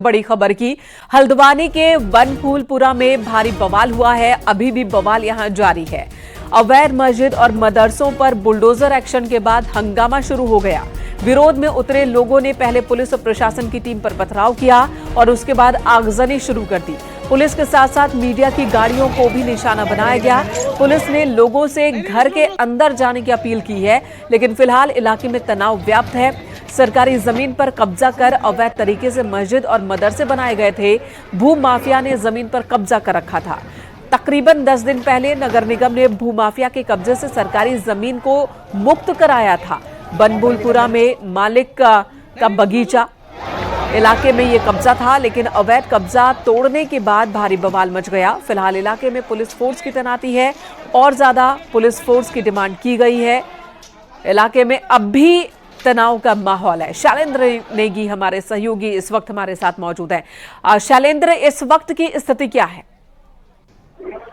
बड़ी खबर की। हल्द्वानी के वनफूलपुरा में भारी बवाल हुआ है। अभी भी बवाल यहां जारी है। अवैध मस्जिद और मदरसों पर बुलडोजर एक्शन के बाद हंगामा शुरू हो गया। विरोध में उतरे लोगों ने पहले पुलिस और प्रशासन की टीम पर पथराव किया और उसके बाद आगजनी शुरू कर दी। पुलिस के साथ साथ मीडिया की गाड़ियों को भी निशाना बनाया गया। पुलिस ने लोगों से घर के अंदर जाने की अपील की है, लेकिन फिलहाल इलाके में तनाव व्याप्त है। सरकारी जमीन पर कब्जा कर अवैध तरीके से मस्जिद और मदरसे बनाए गए थे। भू माफिया ने जमीन पर कब्जा कर रखा था। तकरीबन 10 दिन पहले नगर निगम ने भू माफिया के कब्जे से सरकारी जमीन को मुक्त कराया था। वनफूलपुरा में मालिक का बगीचा इलाके में ये कब्जा था, लेकिन अवैध कब्जा तोड़ने के बाद भारी बवाल मच गया। फिलहाल इलाके में पुलिस फोर्स की तैनाती है और ज्यादा पुलिस फोर्स की डिमांड की गई है। इलाके में अब भी तनाव का माहौल है। शैलेंद्र नेगी हमारे सहयोगी इस वक्त हमारे साथ मौजूद है। शैलेंद्र, इस वक्त की स्थिति क्या है?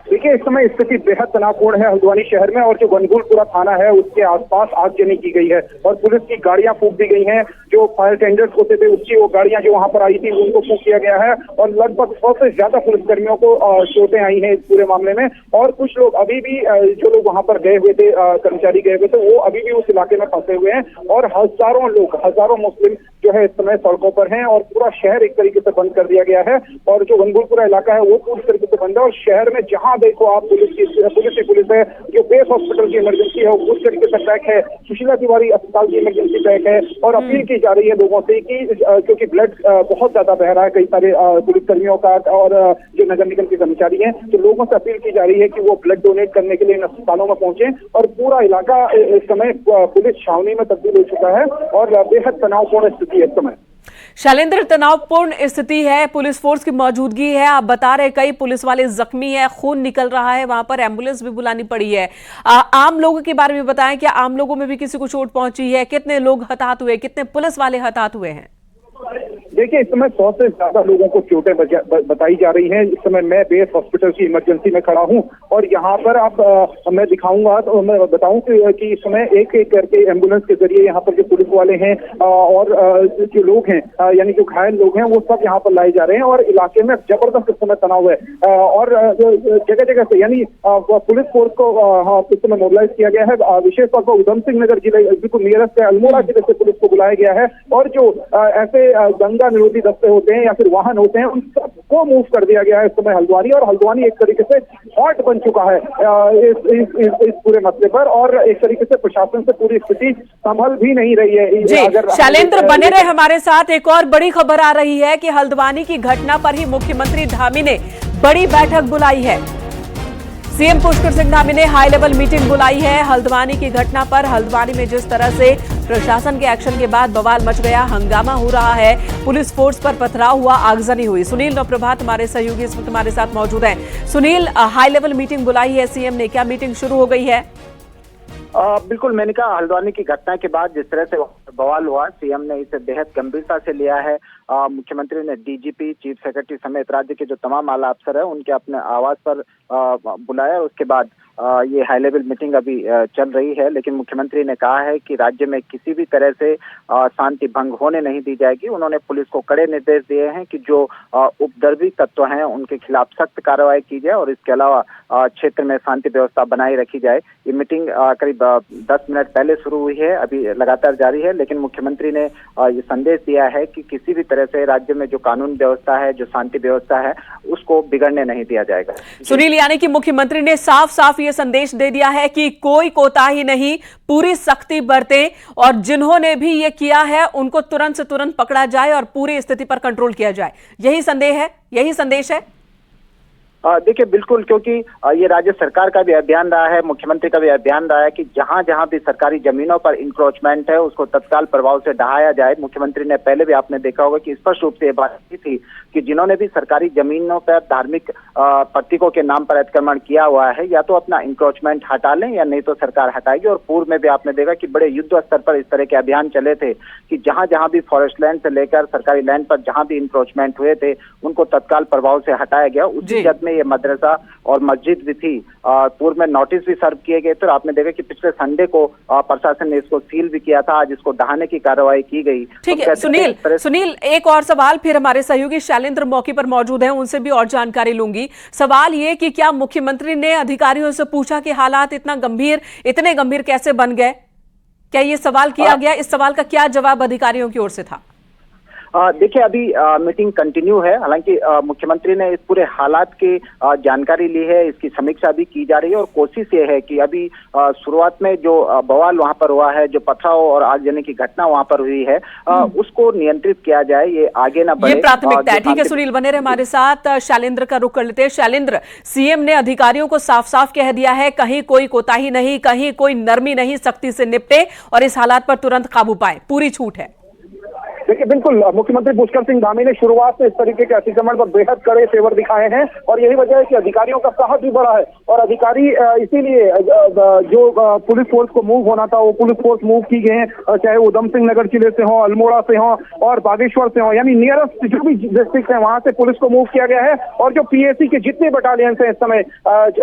देखिए, इस समय स्थिति बेहद तनावपूर्ण है हल्द्वानी शहर में, और जो वनफूलपुरा थाना है उसके आसपास आगजनी की गई है और पुलिस की गाड़ियां फूंक दी गई हैं। जो फायर टेंडर्स होते थे उसकी वो गाड़ियां जो वहां पर आई थी उनको फूंक किया गया है और लगभग 100 से ज्यादा पुलिसकर्मियों को चोटें आई हैं इस पूरे मामले में। और कुछ लोग अभी भी जो लोग वहां पर गए हुए थे, कर्मचारी गए हुए थे, वो अभी भी उस इलाके में फंसे हुए हैं और हजारों मुस्लिम जो है इस समय सड़कों पर हैं और पूरा शहर एक तरीके से बंद कर दिया गया है। और जो वनफूलपुरा इलाका है वो पूरी तरीके से बंद है और शहर में जहां देखो आप पुलिस है। जो बेस हॉस्पिटल की इमरजेंसी है वो उस तरीके से पैक है। सुशीला तिवारी अस्पताल की इमरजेंसी पैक है और अपील की जा रही है लोगों से कि क्योंकि ब्लड बहुत ज्यादा बह रहा है कई सारे पुलिसकर्मियों का और जो नगर निगम के कर्मचारी हैं, तो लोगों से अपील की जा रही है कि वो ब्लड डोनेट करने के लिए इन अस्पतालों में पहुंचे। और पूरा इलाका इस समय पुलिस छावनी में तब्दील हो चुका है और बेहद तनावपूर्ण स्थिति है इस समय। शैलेंद्र, तनावपूर्ण स्थिति है, पुलिस फोर्स की मौजूदगी है। आप बता रहे कई पुलिस वाले जख्मी है, खून निकल रहा है, वहां पर एम्बुलेंस भी बुलानी पड़ी है। आम लोगों के बारे में बताएं, क्या आम लोगों में भी किसी को चोट पहुंची है? कितने लोग हताहत हुए, कितने पुलिस वाले हताहत हुए हैं? देखिए, इस समय 100 से ज्यादा लोगों को चोटें बताई जा रही हैं। इस समय मैं बेस हॉस्पिटल की इमरजेंसी में खड़ा हूं और यहाँ पर आप मैं दिखाऊंगा तो मैं बताऊं कि इस समय एक एक करके एम्बुलेंस के जरिए यहाँ पर जो पुलिस वाले हैं और जो लोग हैं यानी जो घायल लोग हैं वो सब यहाँ पर लाए जा रहे हैं और इलाके में जबरदस्त इस समय तनाव है और जगह जगह से यानी पुलिस फोर्स को इस समय मोबिलाइज किया गया है। विशेष तौर पर उधम सिंह नगर जिले बिल्कुल नियरेस्ट है अल्मोड़ा जिले से पुलिस को बुलाया गया है और जो ऐसे दंगा निरोधी दस्ते होते हैं या फिर वाहन होते हैं उन सबको मूव कर दिया गया है इस समय हल्द्वानी। और हल्द्वानी एक तरीके से हॉट बन चुका है इस पूरे मसले पर और एक तरीके से प्रशासन से पूरी स्थिति संभल भी नहीं रही है। जी शैलेंद्र, बने रहे हमारे साथ। एक और बड़ी खबर आ रही है कि हल्द्वानी की घटना पर ही मुख्यमंत्री धामी ने बड़ी बैठक बुलाई है। सीएम पुष्कर सिंह धामी ने हाई लेवल मीटिंग बुलाई है हल्द्वानी की घटना पर। हल्द्वानी में जिस तरह से प्रशासन के एक्शन के बाद बवाल मच गया, हंगामा हो रहा है, पुलिस फोर्स पर पथराव हुआ, आगजनी हुई। सुनील नवप्रभात हमारे सहयोगी इस वक्त हमारे साथ मौजूद हैं। सुनील, हाई लेवल मीटिंग बुलाई है सीएम ने, क्या मीटिंग शुरू हो गई है? बिल्कुल, मैंने कहा हल्द्वानी की घटना के बाद जिस तरह से बवाल हुआ, सीएम ने इसे बेहद गंभीरता से लिया है। मुख्यमंत्री ने डीजीपी, चीफ सेक्रेटरी समेत राज्य के जो तमाम आला अफसर है उनके अपने आवास पर बुलाया। उसके बाद ये हाई लेवल मीटिंग अभी चल रही है, लेकिन मुख्यमंत्री ने कहा है कि राज्य में किसी भी तरह से शांति भंग होने नहीं दी जाएगी। उन्होंने पुलिस को कड़े निर्देश दिए हैं कि जो उपद्रवी तत्व हैं उनके खिलाफ सख्त कार्रवाई की जाए और इसके अलावा क्षेत्र में शांति व्यवस्था बनाए रखी जाए। ये मीटिंग करीब 10 मिनट पहले शुरू हुई है, अभी लगातार जारी है, लेकिन मुख्यमंत्री ने ये संदेश दिया है कि किसी भी तरह से राज्य में जो कानून व्यवस्था है, जो शांति व्यवस्था है, उसको बिगड़ने नहीं दिया जाएगा। सुनील, यानी कि मुख्यमंत्री ने साफ साफ ये संदेश दे दिया है कि कोई कोताही नहीं, पूरी सख्ती बरतें और जिन्होंने भी ये किया है उनको तुरंत से तुरंत पकड़ा जाए और पूरी स्थिति पर कंट्रोल किया जाए। यही संदेश है। देखिए, बिल्कुल, क्योंकि ये राज्य सरकार का भी अभियान रहा है, मुख्यमंत्री का भी अभियान रहा है कि जहां जहां भी सरकारी जमीनों पर इंक्रोचमेंट है उसको तत्काल प्रभाव से ढहाया जाए। मुख्यमंत्री ने पहले भी आपने देखा होगा कि स्पष्ट रूप से ये बात की थी कि जिन्होंने भी सरकारी जमीनों पर धार्मिक प्रतीकों के नाम पर अतिक्रमण किया हुआ है या तो अपना इंक्रोचमेंट हटा लें या नहीं तो सरकार हटाएगी। और पूर्व में भी आपने देखा कि बड़े युद्ध स्तर पर इस तरह के अभियान चले थे कि जहां जहां भी फॉरेस्ट लैंड से लेकर सरकारी लैंड पर जहां भी इंक्रोचमेंट हुए थे उनको तत्काल प्रभाव से हटाया गया। उसी जद में ये मदरसा और मस्जिद भी थी। पूर्व में नोटिस भी सर्व किए गए थे और आपने देखा कि पिछले संडे को प्रशासन ने इसको सील भी किया था। आज इसको ढहाने की कार्रवाई की गई। ठीक है सुनील, एक और सवाल, फिर हमारे सहयोगी शैलेंद्र मौके पर मौजूद हैं, उनसे भी और जानकारी लूंगी। सवाल ये कि क्या मुख्यमंत्री ने अधिकारियों से पूछा कि हालात इतने गंभीर कैसे बन गए? क्या ये सवाल किया गया? इस सवाल का क्या जवाब अधिकारियों की ओर से था? देखिए, अभी मीटिंग कंटिन्यू है। हालांकि मुख्यमंत्री ने इस पूरे हालात की जानकारी ली है, इसकी समीक्षा भी की जा रही है और कोशिश ये है कि अभी शुरुआत में जो बवाल वहां पर हुआ है, जो पथराव और आगजनी की घटना वहां पर हुई है, उसको नियंत्रित किया जाए, ये आगे ना बढ़े। ये प्राथमिकता है। ठीक है सुनील, बने रहे हमारे साथ। शैलेंद्र का रुख कर लेते हैं। शैलेंद्र, सीएम ने अधिकारियों को साफ साफ कह दिया है, कहीं कोई कोताही नहीं, कहीं कोई नरमी नहीं, सख्ती से निपटे और इस हालात पर तुरंत काबू पाए, पूरी छूट है। देखिए, बिल्कुल मुख्यमंत्री पुष्कर सिंह धामी ने शुरुआत से इस तरीके के अतिक्रमण पर बेहद कड़े तेवर दिखाए हैं और यही वजह है कि अधिकारियों का साहस भी बढ़ा है और अधिकारी इसीलिए जो पुलिस फोर्स को मूव होना था वो पुलिस फोर्स मूव की गए हैं, चाहे उधम सिंह नगर जिले से हो, अल्मोड़ा से हो और बागेश्वर से हो, यानी नियरेस्ट जो भी डिस्ट्रिक्ट है वहां से पुलिस को मूव किया गया है। और जो पीएसी के जितने बटालियन है इस समय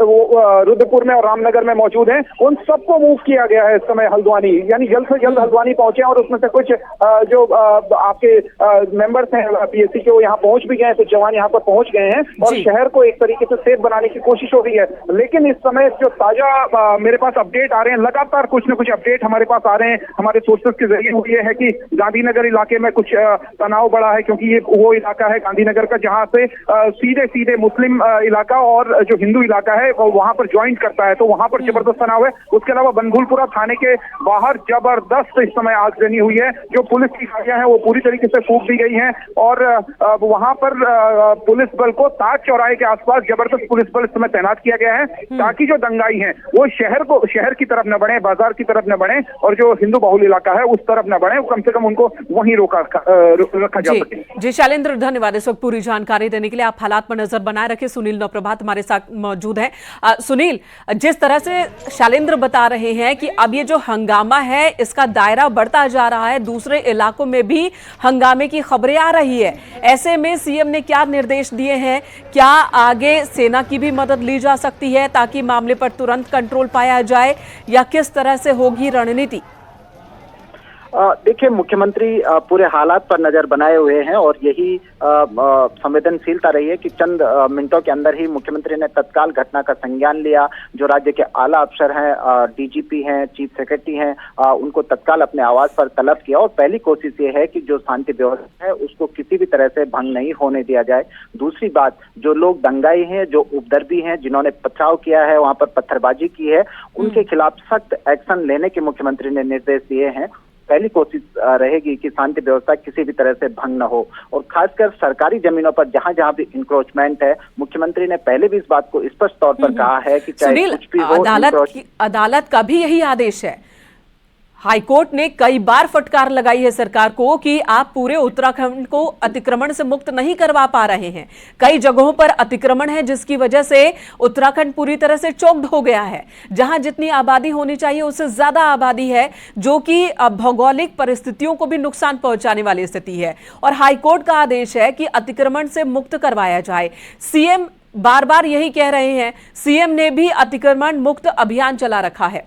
वो रुद्रपुर में और रामनगर में मौजूद है, उन सबको मूव किया गया है इस समय हल्द्वानी, यानी जल्द से जल्द हल्द्वानी पहुंचे और उसमें से कुछ जो आपके मेंबर्स हैं पीएससी के वो यहाँ पहुंच भी गए हैं, तो जवान यहाँ पर पहुंच गए हैं और शहर को एक तरीके से सेफ बनाने की कोशिश हो रही है। लेकिन इस समय जो ताजा मेरे पास अपडेट आ रहे हैं, लगातार कुछ न कुछ अपडेट हमारे पास आ रहे हैं हमारे सोर्सेस के जरिए, वो ये है कि गांधीनगर इलाके में कुछ तनाव बढ़ा है, क्योंकि ये वो इलाका है गांधीनगर का जहाँ से सीधे सीधे मुस्लिम इलाका और जो हिंदू इलाका है वो वहां पर ज्वाइंट करता है, तो वहां पर जबरदस्त तनाव है। उसके अलावा बनभूलपुरा थाने के बाहर जबरदस्त इस समय आगजनी हुई है, जो पुलिस की गाड़ियां हैं वो पूरी तरीके से फूंक दी गई हैं और वहां पर पुलिस बल को ताज चौराहे के आसपास जबरदस्त पुलिस बल इस समय तैनात किया गया है, ताकि जो दंगाई हैं वो शहर की तरफ न बढ़े, बाजार की तरफ न बढ़े और जो हिंदू बहुल इलाका है उस तरफ न बढ़े, कम से कम उनको वहीं रखा जा सके। जी शैलेंद्र, धन्यवाद इस वक्त पूरी जानकारी देने के लिए। आप हालात पर नजर बनाए रखे। सुनील नवप्रभात हमारे साथ मौजूद है। सुनील, जिस तरह से शैलेंद्र बता रहे हैं कि अब ये जो हंगामा है इसका दायरा बढ़ता जा रहा है, दूसरे इलाकों में भी हंगामे की खबरें आ रही है, ऐसे में सीएम ने क्या निर्देश दिए हैं? क्या आगे सेना की भी मदद ली जा सकती है ताकि मामले पर तुरंत कंट्रोल पाया जाए, या किस तरह से होगी रणनीति? देखिए, मुख्यमंत्री पूरे हालात पर नजर बनाए हुए हैं और यही संवेदनशीलता रही है कि चंद मिनटों के अंदर ही मुख्यमंत्री ने तत्काल घटना का संज्ञान लिया। जो राज्य के आला अफसर हैं, डीजीपी हैं, चीफ सेक्रेटरी हैं, उनको तत्काल अपने आवास पर तलब किया और पहली कोशिश ये है कि जो शांति व्यवस्था है उसको किसी भी तरह से भंग नहीं होने दिया जाए। दूसरी बात, जो लोग दंगाई हैं, जो उपद्रवी हैं, जिन्होंने पथराव किया है, वहां पर पत्थरबाजी की है, उनके खिलाफ सख्त एक्शन लेने के मुख्यमंत्री ने निर्देश दिए हैं। पहली कोशिश रहेगी कि शांति व्यवस्था किसी भी तरह से भंग न हो और खासकर सरकारी जमीनों पर जहां जहां भी इंक्रोचमेंट है, मुख्यमंत्री ने पहले भी इस बात को स्पष्ट तौर पर कहा है कि चाहे कुछ भी हो, अदालत का भी यही आदेश है। हाईकोर्ट ने कई बार फटकार लगाई है सरकार को कि आप पूरे उत्तराखंड को अतिक्रमण से मुक्त नहीं करवा पा रहे हैं। कई जगहों पर अतिक्रमण है जिसकी वजह से उत्तराखंड पूरी तरह से चोक्ड हो गया है। जहां जितनी आबादी होनी चाहिए उससे ज्यादा आबादी है, जो कि भौगोलिक परिस्थितियों को भी नुकसान पहुंचाने वाली स्थिति है और हाईकोर्ट का आदेश है कि अतिक्रमण से मुक्त करवाया जाए। सीएम बार बार यही कह रहे हैं। सीएम ने भी अतिक्रमण मुक्त अभियान चला रखा है।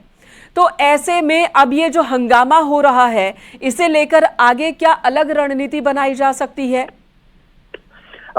तो ऐसे में अब ये जो हंगामा हो रहा है, इसे लेकर आगे क्या अलग रणनीति बनाई जा सकती है?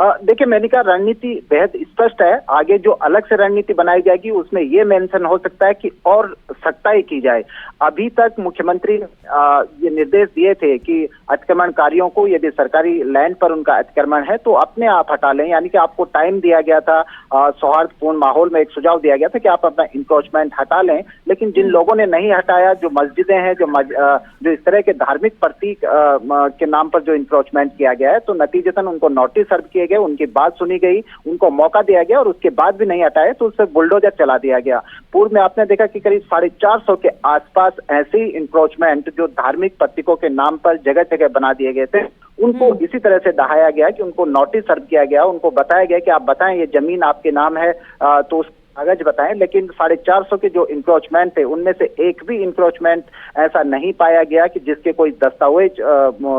देखिए, मैंने कहा रणनीति बेहद स्पष्ट है। आगे जो अलग से रणनीति बनाई जाएगी उसमें यह मेंशन हो सकता है कि और सख्ताई की जाए। अभी तक मुख्यमंत्री ये निर्देश दिए थे कि अतिक्रमणकारियों को यदि सरकारी लैंड पर उनका अतिक्रमण है तो अपने आप हटा लें, यानी कि आपको टाइम दिया गया था। सौहार्दपूर्ण माहौल में एक सुझाव दिया गया था कि आप अपना इंक्रोचमेंट हटा लें, लेकिन जिन लोगों ने नहीं हटाया, जो मस्जिदें हैं, जो इस तरह के धार्मिक प्रतीक के नाम पर जो इंक्रोचमेंट किया गया है, तो नतीजतन उनको नोटिस सर्व किए गए, उनकी बात सुनी गई, उनको मौका दिया गया और उसके बाद भी नहीं हटाए तो उससे बुलडोजर चला दिया गया। पूर्व में आपने देखा कि करीब 450 के आसपास ऐसे ही इंक्रोचमेंट जो धार्मिक प्रतीकों के नाम पर जगह जगह बना दिए गए थे, उनको इसी तरह से दहाया गया कि उनको नोटिस सर्व किया गया, उनको बताया गया कि आप बताएं ये जमीन आपके नाम है, तो कागज बताएं, लेकिन 450 के जो इंक्रोचमेंट थे उनमें से एक भी इंक्रोचमेंट ऐसा नहीं पाया गया कि जिसके कोई दस्तावेज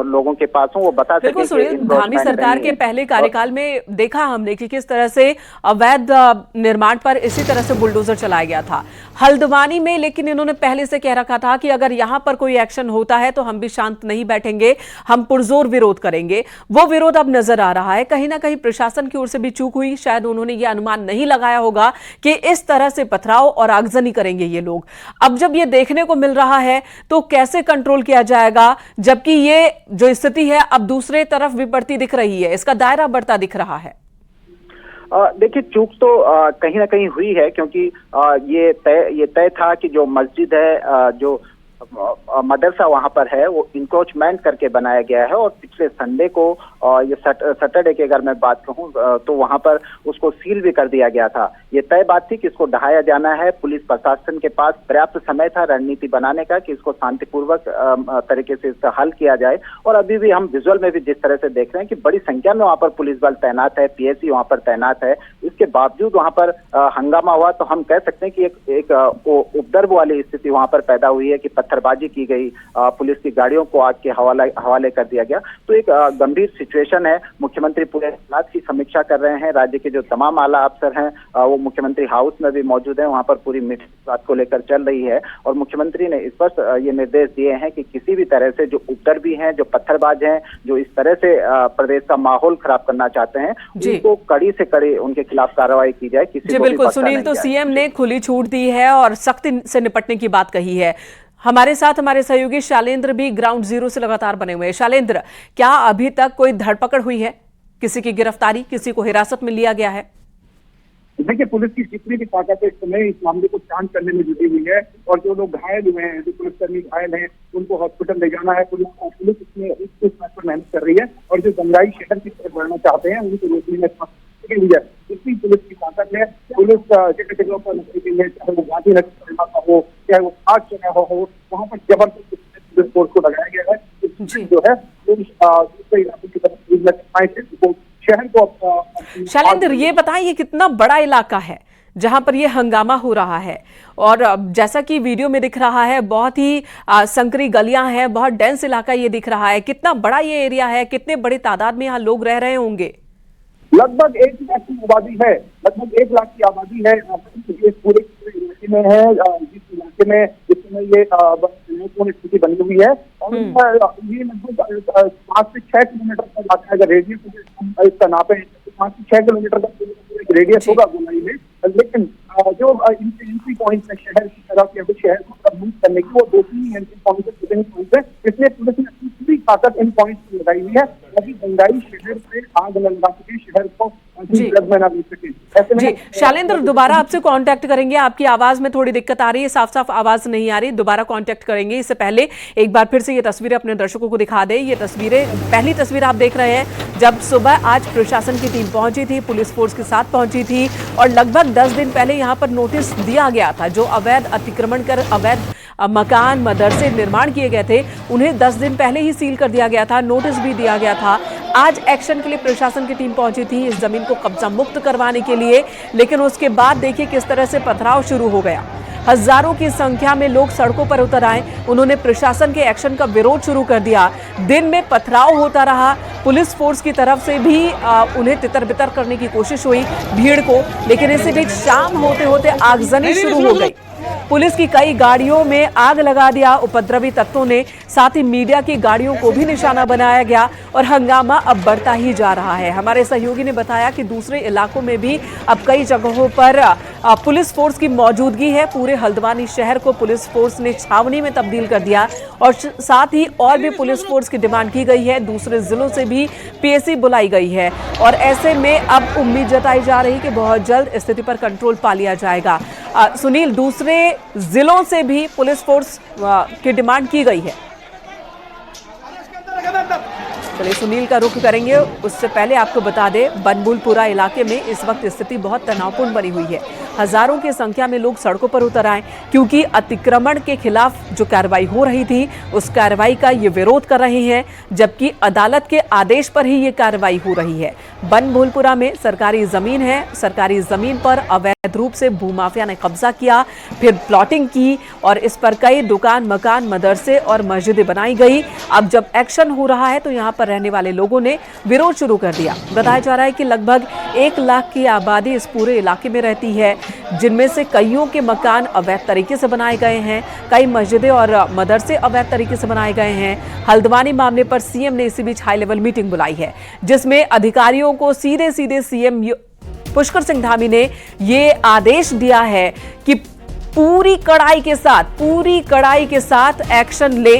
लोगों के पास हो, वो बता सके। बिल्कुल सुनील, धामी सरकार के पहले कार्यकाल में देखा हमने कि किस तरह से अवैध निर्माण पर इसी तरह से बुलडोजर चलाया गया था हल्द्वानी में, लेकिन इन्होंने पहले से कह रखा था कि अगर यहां पर कोई एक्शन होता है तो हम भी शांत नहीं बैठेंगे, हम पुरजोर विरोध करेंगे। वो विरोध अब नजर आ रहा है। कहीं ना कहीं प्रशासन की ओर से भी चूक हुई, शायद उन्होंने ये अनुमान नहीं लगाया होगा कि इस तरह से पथराव और आगजनी करेंगे ये लोग। अब जब ये देखने को मिल रहा है तो कैसे कंट्रोल किया जाएगा, जबकि ये जो स्थिति है अब दूसरे तरफ भी बढ़ती दिख रही है, इसका दायरा बढ़ता दिख रहा है। देखिए, चूक तो कहीं ना कहीं हुई है, क्योंकि ये तय था कि जो मस्जिद है, जो मदरसा वहां पर है, वो इंक्रोचमेंट करके बनाया गया है। और पिछले संडे को ये सैटरडे की अगर मैं बात कहूँ तो वहां पर उसको सील भी कर दिया गया था। ये तय बात थी कि इसको ढहाया जाना है। पुलिस प्रशासन के पास पर्याप्त समय था रणनीति बनाने का कि इसको शांतिपूर्वक तरीके से इसका हल किया जाए। और अभी भी हम विजुअल में भी जिस तरह से देख रहे हैं कि बड़ी संख्या में वहां पर पुलिस बल तैनात है, पीएसी वहां पर तैनात है, इसके बावजूद वहां पर हंगामा हुआ। तो हम कह सकते हैं कि एक उपद्रव वाली स्थिति वहां पर पैदा हुई है कि पत्थरबाजी की गई, पुलिस की गाड़ियों को आग के हवाले कर दिया गया। तो एक गंभीर सिचुएशन है। मुख्यमंत्री पूरे हालात की समीक्षा कर रहे हैं। राज्य के जो तमाम आला अफसर हैं वो मुख्यमंत्री हाउस में भी मौजूद हैं। वहां पर पूरी मीटिंग बात को लेकर चल रही है और मुख्यमंत्री ने स्पष्ट ये निर्देश दिए हैं कि किसी भी तरह से जो उपद्रवी हैं, जो पत्थरबाज हैं, जो इस तरह से प्रदेश का माहौल खराब करना चाहते हैं, उनको कड़ी से कड़ी उनके खिलाफ कार्रवाई की जाए। किसी को बिल्कुल सुनील, तो सीएम ने खुली छूट दी है और सख्ती से निपटने की बात कही है। हमारे साथ हमारे सहयोगी शालेंद्र भी ग्राउंड जीरो से लगातार बने हुए हैं। शालेंद्र, क्या अभी तक कोई धरपकड़ हुई है, किसी की गिरफ्तारी, किसी को हिरासत में लिया गया है? देखिए, पुलिस की जितनी भी ताकत इस समय इस मामले को शांत करने में जुटी हुई है और जो लोग घायल हुए हैं, जो पुलिसकर्मी घायल हैं, उनको हॉस्पिटल ले जाना है। पुलिस इसमें इस बात पर मेहनत कर रही है और जो दंगाई शहर की तरफ बढ़ना चाहते हैं उनको रोकने में हुई है। इतनी पुलिस की ताकत है। पुलिस जगह जगह पर चाहे वो गांधी नगर का हो, चाहे वो खास जगह हो, वहाँ पर जबरदस्त पुलिस फोर्स को लगाया गया है। जो है दूसरे इलाकों की तरफ शहर को। शालेंद्र, ये बताएं, ये कितना बड़ा इलाका है जहां पर ये हंगामा हो रहा है? और जैसा कि वीडियो में दिख रहा है, बहुत ही संकरी गलियां हैं, बहुत डेंस इलाका ये दिख रहा है। कितना बड़ा ये एरिया है, कितने बड़ी तादाद में यहाँ लोग रह रहे होंगे? लगभग 1 लाख की आबादी है। लगभग 1 लाख की आबादी है पूरे इलाके में है। जिस इलाके में इस समय ये स्थिति बनी हुई है और ये लगभग 5 से 6 किलोमीटर का इलाका है। अगर रेडियस इसका नापे तो 5 से 6 किलोमीटर का रेडियस होगा गोलाई में। लेकिन जो एंट्री पॉइंट है शहर की तरफ या शहर को प्रमोट करने की, वो 2-3 एंट्री पॉइंट है। इसलिए पुलिस ने अपनी पूरी ताकत इन पॉइंट पर लगाई हुई है ताकि दंगाई शहर से आग लगा सके, शहर को जी। शालेंद्र, दोबारा आपसे कांटेक्ट करेंगे। आपकी आवाज में थोड़ी दिक्कत आ रही है, साफ साफ आवाज नहीं आ रही। दोबारा कांटेक्ट करेंगे। इससे पहले एक बार फिर से ये तस्वीरें अपने दर्शकों को दिखा दें। ये तस्वीरें, पहली तस्वीर आप देख रहे हैं जब सुबह आज प्रशासन की टीम पहुंची थी, पुलिस फोर्स के साथ पहुंची थी और लगभग 10 दिन पहले यहां पर नोटिस दिया गया था। जो अवैध अतिक्रमण कर अवैध मकान, मदरसे निर्माण किए गए थे, उन्हें 10 दिन पहले ही सील कर दिया गया था, नोटिस भी दिया गया था। आज एक्शन के लिए प्रशासन की टीम पहुंची थी इस जमीन को कब्जा मुक्त करवाने के लिए, लेकिन उसके बाद देखिए किस तरह से पथराव शुरू हो गया। हजारों की संख्या में लोग सड़कों पर उतर आए, उन्होंने प्रशासन के एक्शन का विरोध शुरू कर दिया। दिन में पथराव होता रहा, पुलिस फोर्स की तरफ से भी उन्हें तितर बितर करने की कोशिश हुई भीड़ को, लेकिन इसी बीच शाम होते होते आगजनी शुरू हो गई। पुलिस की कई गाड़ियों में आग लगा दिया उपद्रवी तत्वों ने, साथ ही मीडिया की गाड़ियों को भी निशाना बनाया गया और हंगामा अब बढ़ता ही जा रहा है। हमारे सहयोगी ने बताया कि दूसरे इलाकों में भी अब कई जगहों पर पुलिस फोर्स की मौजूदगी है। पूरे हल्द्वानी शहर को पुलिस फोर्स ने छावनी में तब्दील कर दिया और साथ ही और भी पुलिस फोर्स की डिमांड की गई है। दूसरे जिलों से भी पीएसी बुलाई गई है और ऐसे में अब उम्मीद जताई जा रही कि बहुत जल्द स्थिति पर कंट्रोल पा लिया जाएगा। सुनील, दूसरे जिलों से भी पुलिस फोर्स की डिमांड की गई है। चलिए सुनील का रुख करेंगे, उससे पहले आपको बता दें बनभूलपुरा इलाके में इस वक्त स्थिति बहुत तनावपूर्ण बनी हुई है। हजारों की संख्या में लोग सड़कों पर उतर आए क्योंकि अतिक्रमण के खिलाफ जो कार्रवाई हो रही थी उस कार्रवाई का ये विरोध कर रहे हैं, जबकि अदालत के आदेश पर ही ये कार्रवाई हो रही है। बनभूलपुरा में सरकारी जमीन है, सरकारी जमीन पर अवैध रूप से भूमाफिया ने कब्जा किया, फिर प्लॉटिंग की और इस पर कई दुकान, मकान, मदरसे और मस्जिदें बनाई गई। अब जब एक्शन हो रहा है तो यहां पर रहने वाले लोगों ने विरोध शुरू कर दिया। बताया जा रहा है कि लगभग 1 लाख की आबादी इस पूरे इलाके में रहती है, जिनमें से कईयों के मकान अवैध तरीके से बनाए गए हैं, कई मस्जिदें और मदरसे अवैध तरीके से बनाए गए हैं। हल्द्वानी मामले पर सीएम ने इसी बीच हाई लेवल मीटिंग बुलाई है, जिसमें अधिकारियों को सीधे सीएम पुष्कर सिंह धामी ने ये आदेश दिया है कि पूरी कड़ाई के साथ एक्शन ले,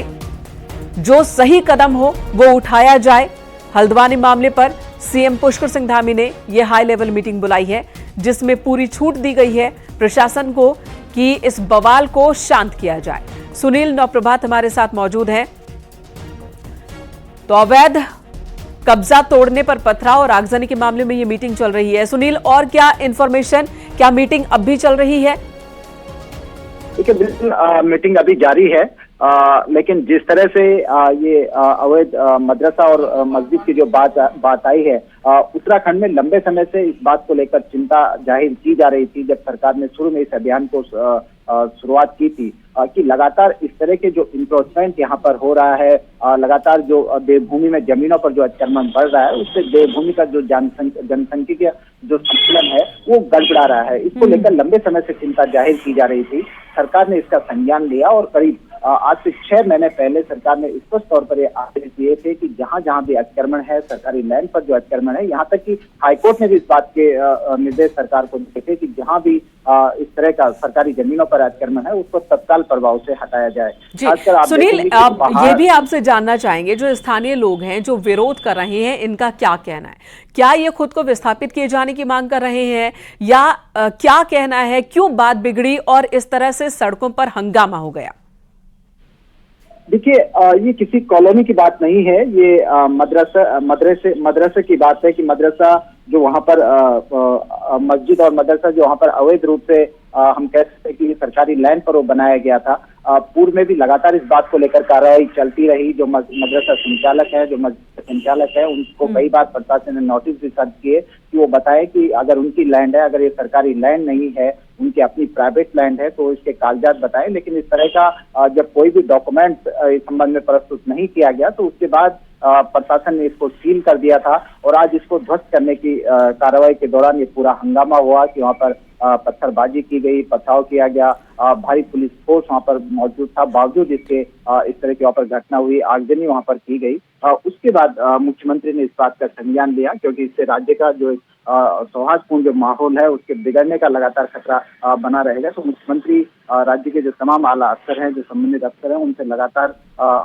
जो सही कदम हो वो उठाया जाए। हल्द्वानी मामले पर सीएम पुष्कर सिंह धामी ने ये हाई लेवल मीटिंग बुलाई है, जिसमें पूरी छूट दी गई है प्रशासन को कि इस बवाल को शांत किया जाए। सुनील नवप्रभात हमारे साथ मौजूद हैं। तो अवैध कब्जा तोड़ने पर पथराव और आगजनी के मामले में ये मीटिंग चल रही है। सुनील, और क्या इंफॉर्मेशन, क्या मीटिंग अब भी चल रही है? देखिए, बिल्कुल मीटिंग अभी जारी है, लेकिन जिस तरह से ये अवैध मदरसा और मस्जिद की जो बात आई है, उत्तराखंड में लंबे समय से इस बात को लेकर चिंता जाहिर की जा रही थी। जब सरकार ने शुरू में इस अभियान को शुरुआत की थी कि लगातार इस तरह के जो इंक्रोचमेंट यहाँ पर हो रहा है, लगातार जो देवभूमि में जमीनों पर जो अतिक्रमण बढ़ रहा है, उससे देवभूमि का जो जनसंख्यिकीय जो संतुलन है वो गड़बड़ा रहा है। इसको लेकर लंबे समय से चिंता जाहिर की जा रही थी। सरकार ने इसका संज्ञान लिया और करीब आज से 6 महीने पहले सरकार ने स्पष्ट तौर पर ये आदेश दिए थे कि जहां जहां भी अतिक्रमण है, सरकारी लैंड पर जो अतिक्रमण है, यहाँ तक कि हाईकोर्ट ने भी इस बात के निर्देश सरकार को दिए थे कि जहां भी इस तरह का सरकारी जमीनों पर अतिक्रमण है उसको तत्काल प्रभाव से हटाया जाए। सुनील, ये भी आपसे जानना चाहेंगे, जो स्थानीय लोग हैं जो विरोध कर रहे हैं, इनका क्या कहना है? क्या ये खुद को विस्थापित किए जाने की मांग कर रहे हैं या क्या कहना है, क्यों बात बिगड़ी और इस तरह से सड़कों पर हंगामा हो गया? देखिए, ये किसी कॉलोनी की बात नहीं है, ये मदरसे की बात है कि मदरसा जो वहां पर मस्जिद और मदरसा जो वहां पर अवैध रूप से हम कह सकते हैं कि सरकारी लैंड पर वो बनाया गया था। पूर्व में भी लगातार इस बात को लेकर कार्रवाई चलती रही। जो मदरसा संचालक है, जो मस्जिद संचालक है, उनको कई बार प्रशासन ने नोटिस भी सर्व किए कि वो बताए कि अगर उनकी लैंड है, अगर ये सरकारी लैंड नहीं है, उनकी अपनी प्राइवेट लैंड है, तो इसके कागजात बताएं। लेकिन इस तरह का जब कोई भी डॉक्यूमेंट इस संबंध में प्रस्तुत नहीं किया गया तो उसके बाद प्रशासन ने इसको सील कर दिया था और आज इसको ध्वस्त करने की कार्रवाई के दौरान ये पूरा हंगामा हुआ कि वहाँ पर पत्थरबाजी की गई, पथराव किया गया, भारी पुलिस फोर्स वहाँ पर मौजूद था। बावजूद इसके इस तरह की वहाँ पर घटना हुई, आगजनी वहाँ पर की गई। उसके बाद मुख्यमंत्री ने इस बात का संज्ञान लिया, क्योंकि इससे राज्य का जो सौहार्दपूर्ण जो माहौल है उसके बिगड़ने का लगातार खतरा बना रहेगा। तो मुख्यमंत्री राज्य के जो तमाम आला अफसर हैं, जो संबंधित अफसर हैं, उनसे लगातार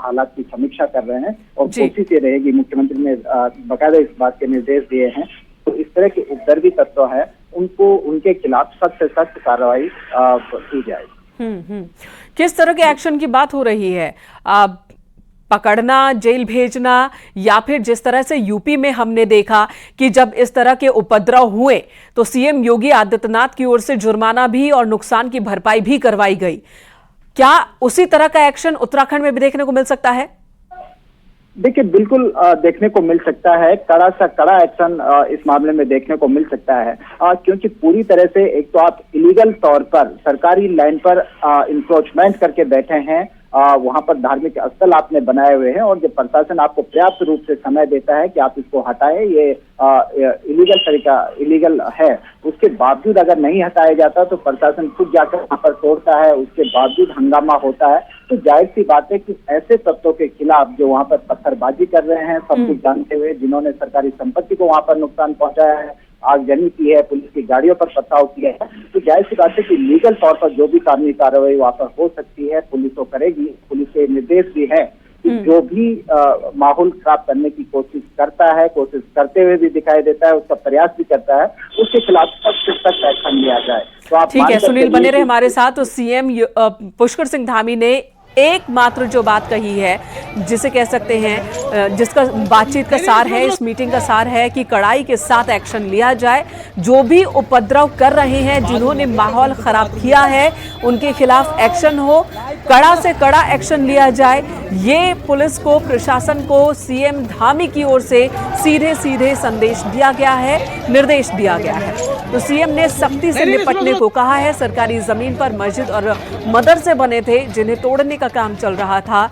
हालात की समीक्षा कर रहे हैं और कोशिश ये रहेगी, मुख्यमंत्री ने बाकायदा इस बात के निर्देश दिए हैं, तो इस तरह के उपद्रवी तत्व है उनको, उनके खिलाफ सख्त से सख्त कार्रवाई की जाएगी। किस तरह के एक्शन की बात हो रही है? पकड़ना, जेल भेजना, या फिर जिस तरह से यूपी में हमने देखा कि जब इस तरह के उपद्रव हुए तो सीएम योगी आदित्यनाथ की ओर से जुर्माना भी और नुकसान की भरपाई भी करवाई गई, क्या उसी तरह का एक्शन उत्तराखंड में भी देखने को मिल सकता है? देखिए, बिल्कुल देखने को मिल सकता है। कड़ा सा कड़ा एक्शन इस मामले में देखने को मिल सकता है, क्योंकि पूरी तरह से एक तो आप इलीगल तौर पर सरकारी लैंड पर इंक्रोचमेंट करके बैठे हैं, वहां पर धार्मिक स्थल आपने बनाए हुए हैं और जब प्रशासन आपको पर्याप्त रूप से समय देता है कि आप इसको हटाएं, ये इलीगल है, उसके बावजूद अगर नहीं हटाया जाता तो प्रशासन खुद जाकर वहां पर तोड़ता है, उसके बावजूद हंगामा होता है। तो जाहिर सी बात है कि ऐसे तत्वों के खिलाफ जो वहां पर पत्थरबाजी कर रहे हैं, सब कुछ जानते हुए, जिन्होंने सरकारी संपत्ति को वहां पर नुकसान पहुंचाया है, आगजनी की है, पुलिस की गाड़ियों पर पथराव किया है, तो जाहिर सी बात है कि लीगल तौर पर जो भी कानूनी कार्रवाई वहां पर हो सकती है पुलिस तो करेगी। पुलिस के निर्देश भी है कि जो भी माहौल खराब करने की कोशिश करता है, कोशिश करते हुए भी दिखाई देता है, उसका प्रयास भी करता है, उसके खिलाफ सख्त से सख्त एक्शन लिया जाए। तो आप ठीक है सुनील, बने रहे हमारे साथ। तो सीएम पुष्कर सिंह धामी ने एकमात्र जो बात कही है, जिसे कह सकते हैं, जिसका बातचीत का सार है, इस मीटिंग का सार है कि कड़ाई के साथ एक्शन लिया जाए। जो भी उपद्रव कर रहे हैं, जिन्होंने माहौल खराब किया है, उनके खिलाफ एक्शन हो। कड़ा से कड़ा एक्शन लिया जाए, ये पुलिस को, प्रशासन को सीएम धामी की ओर से सीधे सीधे संदेश दिया गया है, निर्देश दिया गया है। तो सीएम ने सख्ती से निपटने को कहा है। सरकारी जमीन पर मस्जिद और मदरसे बने थे जिन्हें तोड़ने का काम चल रहा था,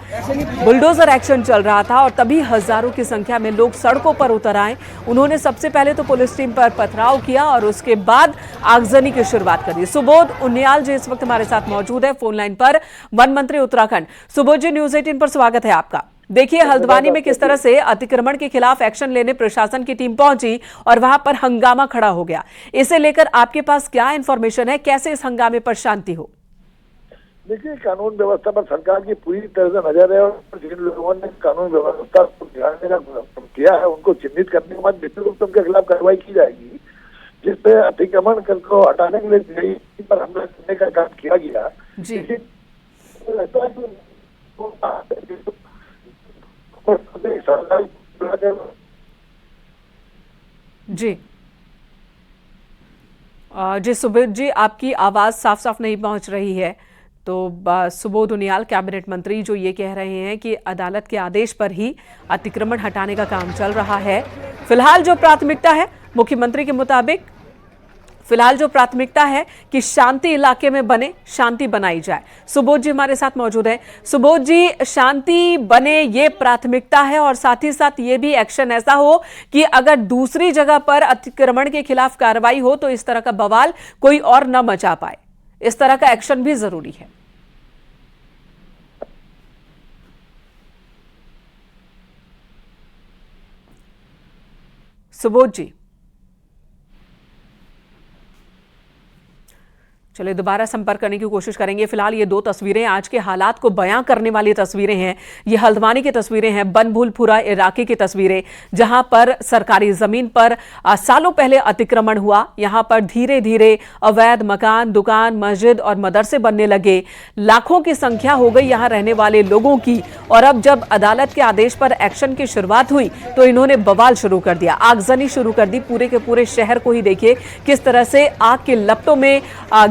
बुलडोजर एक्शन चल रहा था और तभी हजारों की संख्या में लोग सड़कों पर उतर आए। उन्होंने सबसे पहले तो पुलिस टीम पर पथराव किया और उसके बाद आगजनी की शुरुआत करी। सुबोध उनियाल जी इस वक्त हमारे साथ मौजूद है फोन लाइन पर, वन मंत्री उत्तराखंड। सुबोध जी, न्यूज़ 18 पर स्वागत है आपका। देखिए, हल्द्वानी में किस तरह से अतिक्रमण के खिलाफ एक्शन लेने प्रशासन की टीम पहुंची और वहां पर हंगामा खड़ा हो गया। इसे लेकर आपके पास क्या इंफॉर्मेशन है, कैसे इस हंगामे पर शांति हो? देखिए, कानून व्यवस्था पर सरकार की पूरी तरह से नजर है और जिन लोगों ने कानून व्यवस्था को बिगाड़ने का किया है उनको चिन्हित करने के बाद निश्चित रूप से उनके खिलाफ कार्रवाई की जाएगी। जिसपे अतिक्रमण को हटाने के लिए पर हमला करने का काम किया गया जी। जी जी सुबोध जी, आपकी आवाज साफ साफ नहीं पहुंच रही है। तो सुबोध उनियाल कैबिनेट मंत्री जो ये कह रहे हैं कि अदालत के आदेश पर ही अतिक्रमण हटाने का काम चल रहा है। फिलहाल जो प्राथमिकता है मुख्यमंत्री के मुताबिक, फिलहाल जो प्राथमिकता है कि शांति इलाके में बने, शांति बनाई जाए। सुबोध जी हमारे साथ मौजूद हैं। सुबोध जी, शांति बने ये प्राथमिकता है और साथ ही साथ ये भी एक्शन ऐसा हो कि अगर दूसरी जगह पर अतिक्रमण के खिलाफ कार्रवाई हो तो इस तरह का बवाल कोई और न मचा पाए, इस तरह का एक्शन भी जरूरी है। सुबोध जी, चलिए दोबारा संपर्क करने की कोशिश करेंगे। फिलहाल ये दो तस्वीरें आज के हालात को बयां करने वाली तस्वीरें हैं। ये हल्द्वानी की तस्वीरें हैं, बनभूलपुरा इलाके की तस्वीरें, जहां पर सरकारी जमीन पर सालों पहले अतिक्रमण हुआ। यहां पर धीरे धीरे अवैध मकान, दुकान, मस्जिद और मदरसे बनने लगे। लाखों की संख्या हो गई यहां रहने वाले लोगों की। और अब जब अदालत के आदेश पर एक्शन की शुरुआत हुई तो इन्होंने बवाल शुरू कर दिया, आगजनी शुरू कर दी। पूरे के पूरे शहर को ही देखिए किस तरह से आग के लपटों में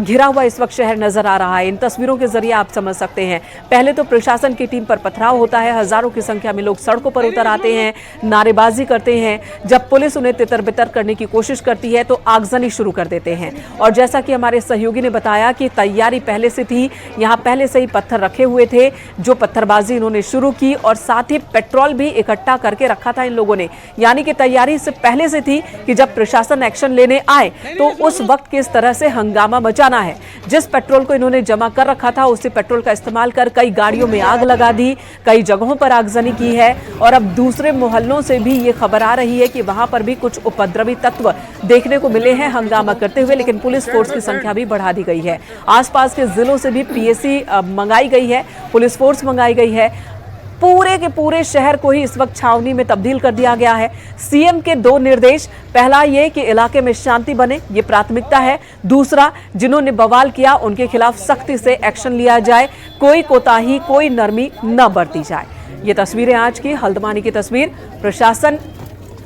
घिरा हुआ इस वक्त शहर नजर आ रहा है। इन तस्वीरों के जरिए आप समझ सकते हैं। पहले तो प्रशासन की टीम पर पथराव होता है, हजारों की संख्या में लोग सड़कों पर उतर आते हैं, नारेबाजी करते हैं। जब पुलिस उन्हें तितर-बितर करने की कोशिश करती है तो आगजनी शुरू कर देते हैं। और जैसा कि हमारे सहयोगी ने बताया कि तैयारी पहले से थी, यहां पहले से ही पत्थर रखे हुए थे, जो पत्थरबाजी इन्होंने शुरू की और साथ ही पेट्रोल भी इकट्ठा करके रखा था इन लोगों ने। यानी कि तैयारी से पहले से थी कि जब प्रशासन एक्शन लेने आए तो उस वक्त किस तरह से हंगामा मचाना है। जिस पेट्रोल को इन्होंने जमा कर रखा था उसी पेट्रोल का इस्तेमाल कर कई गाड़ियों में आग लगा दी, कई जगहों पर आगजनी की है। और अब दूसरे मोहल्लों से भी ये खबर आ रही है कि वहां पर भी कुछ उपद्रवी तत्व देखने को मिले हैं हंगामा करते हुए, लेकिन पुलिस फोर्स की संख्या भी बढ़ा दी गई है। आसपास के जिलों से भी पीएसी मंगाई गई है, पुलिस फोर्स मंगाई गई है। पूरे के पूरे शहर को ही इस वक्त छावनी में तब्दील कर दिया गया है। सीएम के दो निर्देश, पहला ये कि इलाके में शांति बने, ये प्राथमिकता है। दूसरा, जिन्होंने बवाल किया उनके खिलाफ सख्ती से एक्शन लिया जाए, कोई कोताही, कोई नरमी न बरती जाए। ये तस्वीरें आज की हल्द्वानी की तस्वीर। प्रशासन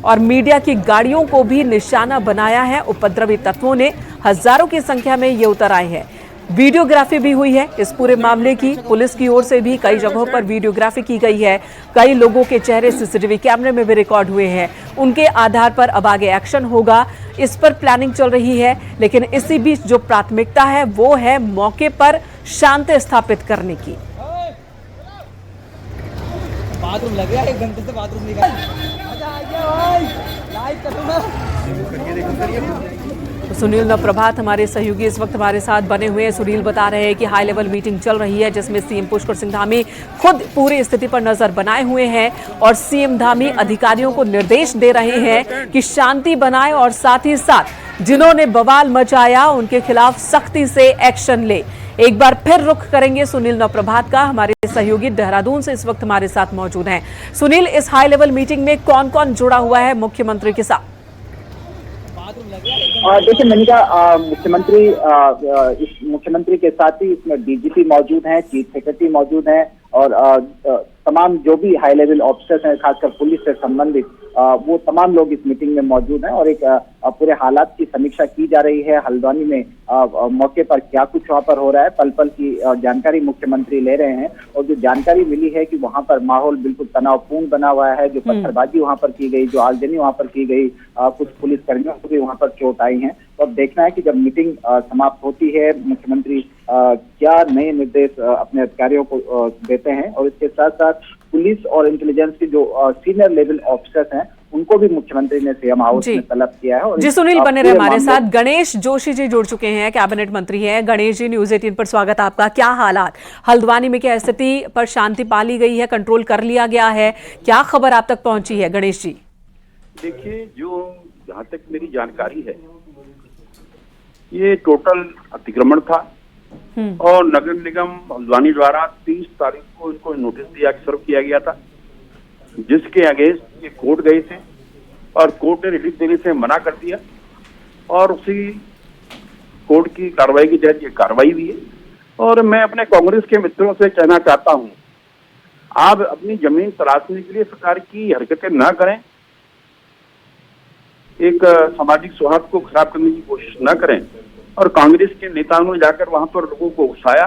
और मीडिया की गाड़ियों को भी निशाना बनाया है उपद्रवी तत्वों ने। हजारों की संख्या में ये उतर आए हैं। वीडियोग्राफी भी हुई है इस पूरे मामले की, पुलिस की ओर से भी कई जगहों पर वीडियोग्राफी की गई है। कई लोगों के चेहरे सीसीटीवी कैमरे में भी रिकॉर्ड हुए हैं। उनके आधार पर अब आगे एक्शन होगा, इस पर प्लानिंग चल रही है। लेकिन इसी बीच जो प्राथमिकता है वो है मौके पर शांति स्थापित करने की। बाथरूम लग गया, 1 घंटे से बाथरूम निकाल। सुनील नवप्रभात हमारे सहयोगी इस वक्त हमारे साथ बने हुए हैं। सुनील बता रहे हैं कि हाई लेवल मीटिंग चल रही है जिसमें सीएम पुष्कर सिंह धामी खुद पूरी स्थिति पर नजर बनाए हुए हैं और सीएम धामी अधिकारियों को निर्देश दे रहे हैं कि शांति बनाए और साथ ही साथ जिन्होंने बवाल मचाया उनके खिलाफ सख्ती से एक्शन ले। एक बार फिर रुख करेंगे सुनील नवप्रभात का। हमारे सहयोगी देहरादून से इस वक्त हमारे साथ मौजूद हैं। सुनील, इस हाई लेवल मीटिंग में कौन कौन जुड़ा हुआ है मुख्यमंत्री के साथ? देखिए मैंने कहा मुख्यमंत्री के साथ ही इसमें डीजीपी मौजूद हैं, चीफ सेक्रेटरी मौजूद हैं और तमाम जो भी हाई लेवल ऑफिसर्स हैं खासकर पुलिस से संबंधित वो तमाम लोग इस मीटिंग में मौजूद हैं। और एक पूरे हालात की समीक्षा की जा रही है। हल्द्वानी में मौके पर क्या कुछ वहां पर हो रहा है, पल पल की जानकारी मुख्यमंत्री ले रहे हैं। और जो जानकारी मिली है कि वहां पर माहौल बिल्कुल तनावपूर्ण बना हुआ है, जो पत्थरबाजी वहां पर की गई, जो आगजनी वहां पर की गई, कुछ पुलिस कर्मियों को भी वहां पर चोट आई है। तो अब देखना है कि जब मीटिंग समाप्त होती है, मुख्यमंत्री क्या नए निर्देश अपने अधिकारियों को देते हैं। और इसके साथ साथ पुलिस और इंटेलिजेंस के जो सीनियर लेवल ऑफिसर्स हैं, उनको भी मुख्यमंत्री ने सीएम हाउस में तलब किया है। और जी सुनील बने रहे हमारे साथ। गणेश जोशी जी जुड़ चुके हैं, कैबिनेट मंत्री हैं। गणेश जी, न्यूज़ 18 पर स्वागत आपका। क्या हालात हल्द्वानी में, क्या स्थिति पर शांति पा ली गई है, कंट्रोल कर लिया गया है, क्या खबर आप तक पहुंची है गणेश जी? देखिए, जो जहां तक मेरी जानकारी है, ये टोटल अतिक्रमण था और नगर निगम हल्द्वानी द्वारा 30 तारीख को इनको नोटिस दिया, सर्व किया गया था, जिसके अगेंस्ट ये कोर्ट गए थे और कोर्ट ने रिलीफ देने से मना कर दिया। और उसी कोर्ट की कार्रवाई की तहत ये कार्रवाई हुई है। और मैं अपने कांग्रेस के मित्रों से कहना चाहता हूं, आप अपनी जमीन तराशने के लिए सरकार की हरकतें न करें, एक सामाजिक सौहार्द को खराब करने की कोशिश न करें। और कांग्रेस के नेताओं ने जाकर वहां पर लोगों को उकसाया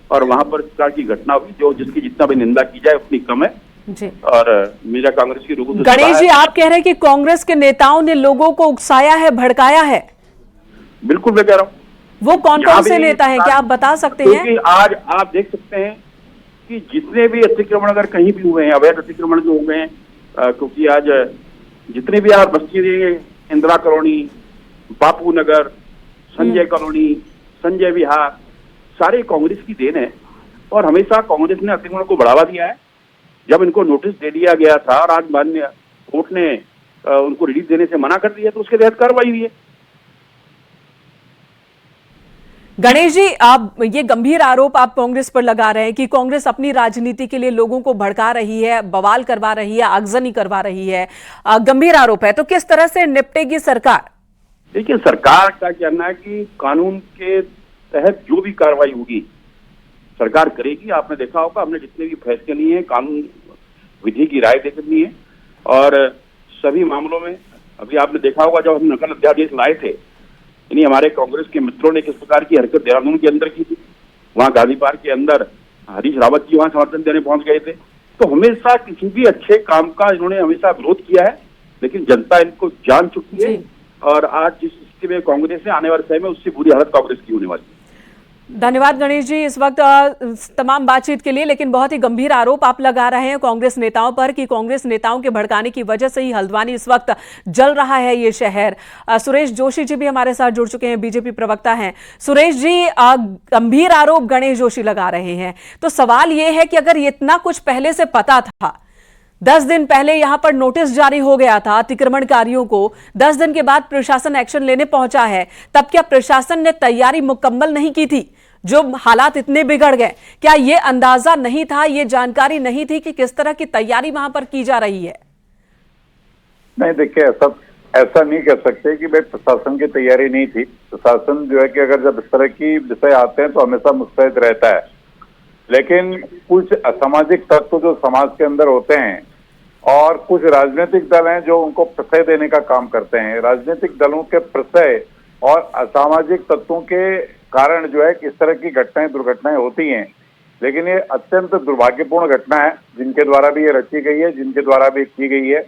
और वहां पर इस प्रकार की घटना हुई, जो जिसकी जितना भी निंदा की जाए उतनी कम है। जी। और मेरा कांग्रेस की लोगों से गणेश जी, आप कह रहे हैं कि कांग्रेस के नेताओं ने लोगों को उकसाया है, भड़काया है? बिल्कुल मैं कह रहा हूँ। वो कौन कौन से नेता हैं, क्या आप बता सकते हैं? क्योंकि आज आप देख सकते हैं कि जितने भी अतिक्रमण अगर कहीं भी हुए हैं, अवैध अतिक्रमण जो हुए हैं, क्योंकि आज जितने भी आप बस्ती देंगे, इंदिरा कॉलोनी, बापू नगर, संजय कॉलोनी, संजय विहार, सारे कांग्रेस की देन है। और हमेशा कांग्रेस ने अतिक्रमण को बढ़ावा दिया है। जब इनको नोटिस दे दिया गया था और आज माननीय कोर्ट ने उनको रिलीफ देने से मना कर दिया, तो उसके तहत कार्रवाई हुई है। गणेश जी, आप ये गंभीर आरोप आप कांग्रेस पर लगा रहे हैं कि कांग्रेस अपनी राजनीति के लिए लोगों को भड़का रही है, बवाल करवा रही है, आगजनी करवा रही है, गंभीर आरोप है। तो किस तरह से निपटेगी सरकार? देखिए, सरकार का कहना है कि कानून के तहत जो भी कार्रवाई होगी सरकार करेगी। आपने देखा होगा, हमने जितने भी फैसले लिए हैं कानून विधि की राय देकर लिए हैं। और सभी मामलों में अभी आपने देखा होगा, जब हम नकल अध्यादेश लाए थे, यानी हमारे कांग्रेस के मित्रों ने किस प्रकार की हरकत देहरादून के अंदर की थी, वहां गांधी पार्क के अंदर हरीश रावत जी वहां समर्थन देने पहुंच गए थे। तो हमेशा किसी भी अच्छे काम का इन्होंने हमेशा विरोध किया है, लेकिन जनता इनको जान चुकी है। और आज जिस स्थिति में कांग्रेस है, आने वाले समय में उससे बुरी हालत कांग्रेस की होने वाली है। धन्यवाद गणेश जी इस वक्त तमाम बातचीत के लिए। लेकिन बहुत ही गंभीर आरोप आप लगा रहे हैं कांग्रेस नेताओं पर कि कांग्रेस नेताओं के भड़काने की वजह से ही हल्द्वानी इस वक्त जल रहा है ये शहर। सुरेश जोशी जी भी हमारे साथ जुड़ चुके हैं, बीजेपी प्रवक्ता हैं। सुरेश जी, गंभीर आरोप गणेश जोशी लगा रहे हैं, तो सवाल ये है कि अगर इतना कुछ पहले से पता था, 10 दिन पहले यहां पर नोटिस जारी हो गया था अतिक्रमणकारियों को, 10 दिन के बाद प्रशासन एक्शन लेने पहुंचा है, तब क्या प्रशासन ने तैयारी मुकम्मल नहीं की थी? जो हालात इतने बिगड़ गए, क्या ये अंदाजा नहीं था, ये जानकारी नहीं थी कि किस तरह की तैयारी वहां पर की जा रही है? नहीं, देखिए, ऐसा नहीं कह सकते कि भाई प्रशासन की तैयारी नहीं थी। प्रशासन जो है कि अगर जब इस तरह की विषय आते हैं तो हमेशा मुस्तैद रहता है। लेकिन कुछ असामाजिक तत्व जो समाज के अंदर होते हैं और कुछ राजनीतिक दल हैं जो उनको प्रश्रय देने का काम करते हैं। राजनीतिक दलों के प्रश्रय और असामाजिक तत्वों के कारण जो है कि इस तरह की घटनाएं, दुर्घटनाएं होती हैं। लेकिन ये अत्यंत दुर्भाग्यपूर्ण घटना है, जिनके द्वारा भी ये रची गई है, जिनके द्वारा भी की गई है।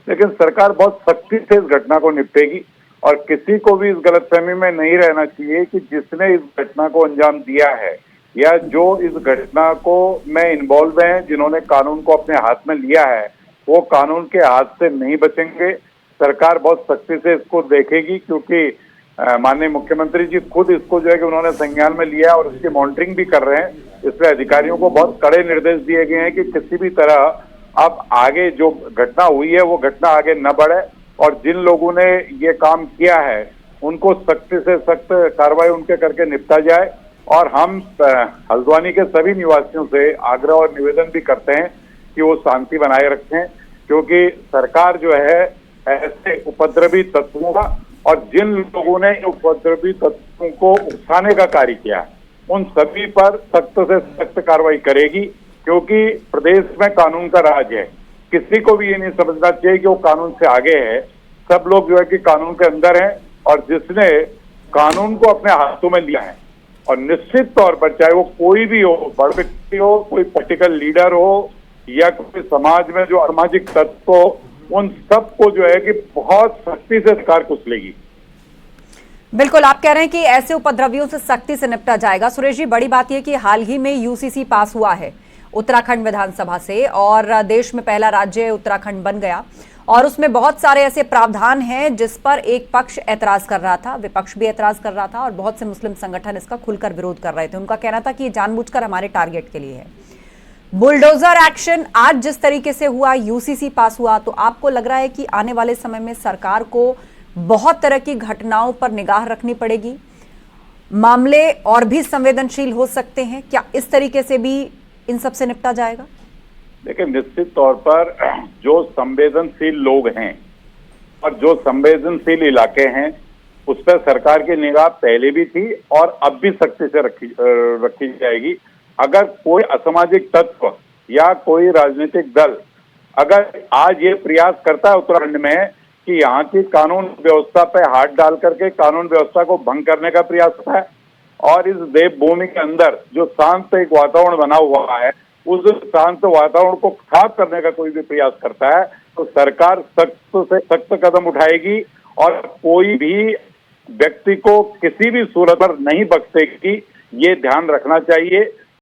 लेकिन सरकार बहुत सख्ती से इस घटना को निपटेगी और किसी को भी इस गलतफहमी में नहीं रहना चाहिए कि जिसने इस घटना को अंजाम दिया है या जो इस घटना को में इन्वॉल्व हैं, जिन्होंने कानून को अपने हाथ में लिया है, वो कानून के हाथ से नहीं बचेंगे। सरकार बहुत सख्ती से इसको देखेगी, क्योंकि माननीय मुख्यमंत्री जी खुद इसको जो है कि उन्होंने संज्ञान में लिया और उसकी मॉनिटरिंग भी कर रहे हैं। इसलिए अधिकारियों को बहुत कड़े निर्देश दिए गए हैं कि किसी भी तरह अब आगे जो घटना हुई है वो घटना आगे न बढ़े और जिन लोगों ने ये काम किया है उनको सख्त से सख्त कार्रवाई उनके करके निपटा जाए। और हम हल्द्वानी के सभी निवासियों से आग्रह और निवेदन भी करते हैं कि वो शांति बनाए रखें, क्योंकि सरकार जो है ऐसे उपद्रवी तत्वों का और जिन लोगों ने उपद्रवी तत्वों को उकसाने का कार्य किया उन सभी पर सख्त से सख्त कार्रवाई करेगी, क्योंकि प्रदेश में कानून का राज है। किसी को भी ये नहीं समझना चाहिए कि वो कानून से आगे है। सब लोग जो है कि कानून के अंदर हैं और जिसने कानून को अपने हाथों में लिया है, और निश्चित तौर पर चाहे वो कोई भी हो, बड़ व्यक्ति हो, कोई पॉलिटिकल लीडर हो या कोई समाज में जो असामाजिक तत्व हो, उन सबको जो है कि बहुत सख्ती से सरकार कुचलेगी। बिल्कुल, आप कह रहे हैं कि ऐसे उपद्रवियों से सख्ती से निपटा जाएगा। सुरेश जी, बड़ी बात यह कि हाल ही में यूसीसी पास हुआ है उत्तराखंड विधानसभा से और देश में पहला राज्य उत्तराखंड बन गया, और उसमें बहुत सारे ऐसे प्रावधान हैं जिस पर एक पक्ष ऐतराज कर रहा था, विपक्ष भी ऐतराज कर रहा था और बहुत से मुस्लिम संगठन इसका खुलकर विरोध कर रहे थे। उनका कहना था कि ये जानबूझकर हमारे टारगेट के लिए है। बुलडोजर एक्शन आज जिस तरीके से हुआ, यूसीसी पास हुआ, तो आपको लग रहा है कि आने वाले समय में सरकार को बहुत तरह की घटनाओं पर निगाह रखनी पड़ेगी, मामले और भी संवेदनशील हो सकते हैं क्या? इस तरीके से भी इन सब से निपटा जाएगा? देखिए, निश्चित तौर पर जो संवेदनशील लोग हैं और जो संवेदनशील इलाके हैं उस पर सरकार की निगाह पहले भी थी और अब भी सख्ती से रखी जाएगी। अगर कोई असामाजिक तत्व या कोई राजनीतिक दल अगर आज ये प्रयास करता है उत्तराखंड में कि यहाँ की कानून व्यवस्था पे हाथ डाल करके कानून व्यवस्था को भंग करने का प्रयास करता है और इस देवभूमि के अंदर जो शांत एक वातावरण बना हुआ है उस शांत वातावरण को खराब करने का कोई भी प्रयास करता है, तो सरकार सख्त से सख्त कदम उठाएगी और कोई भी व्यक्ति को किसी भी सूरत पर नहीं बख्शेगी। ये ध्यान रखना चाहिए।